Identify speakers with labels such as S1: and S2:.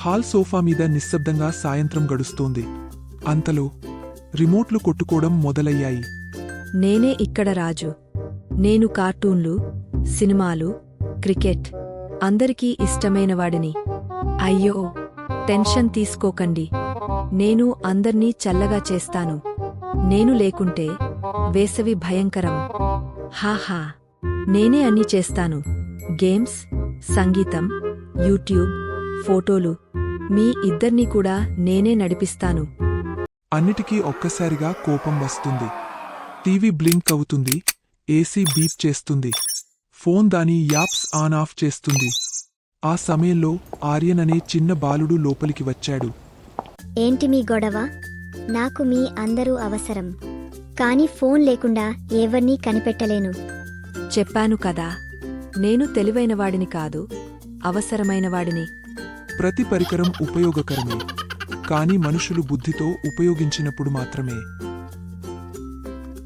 S1: Hall sofa మీద నిశ్శబ్దంగా సాయంత్రం గడుస్తోంది. అంతలో రిమోట్లు కొట్టుకోవడం మొదలయ్యాయి.
S2: నేనే ఇక్కడ రాజు. నేను కార్టూన్లు, సినిమాలు, క్రికెట్ అందరికీ ఇష్టమైనవాడిని. అయ్యో, టెన్షన్ తీసుకోకండి. నేను అందర్నీ చల్లగా చేస్తాను. నేను లేకుంటే వేసవి భయంకరం. హాహా, నేనే అన్నీ చేస్తాను. గేమ్స్, సంగీతం, యూట్యూబ్, ఫోటోలు, మీ ఇద్దర్నీ కూడా నేనే నడిపిస్తాను.
S1: అన్నిటికీ ఒక్కసారిగా కోపం వస్తుంది. టీవీ బ్లింక్ అవుతుంది, ఏసీ బీప్ చేస్తుంది, ఫోన్ దాని యాప్స్ ఆన్ ఆఫ్ చేస్తుంది. ఆ సమయంలో ఆర్యన్ అనే చిన్న బాలుడు లోపలికి వచ్చాడు.
S3: ఏంటి మీ గొడవ? నాకు మీ అందరూ అవసరం, కానీ ఫోన్ లేకుండా ఎవర్నీ కనిపెట్టలేను.
S2: చెప్పాను కదా, నేను తెలివైనవాడిని కాదు, అవసరమైనవాడిని.
S1: ప్రతి పరికరం ఉపయోగకరమే, కానీ మనుషులు బుద్ధితో ఉపయోగించినప్పుడు మాత్రమే.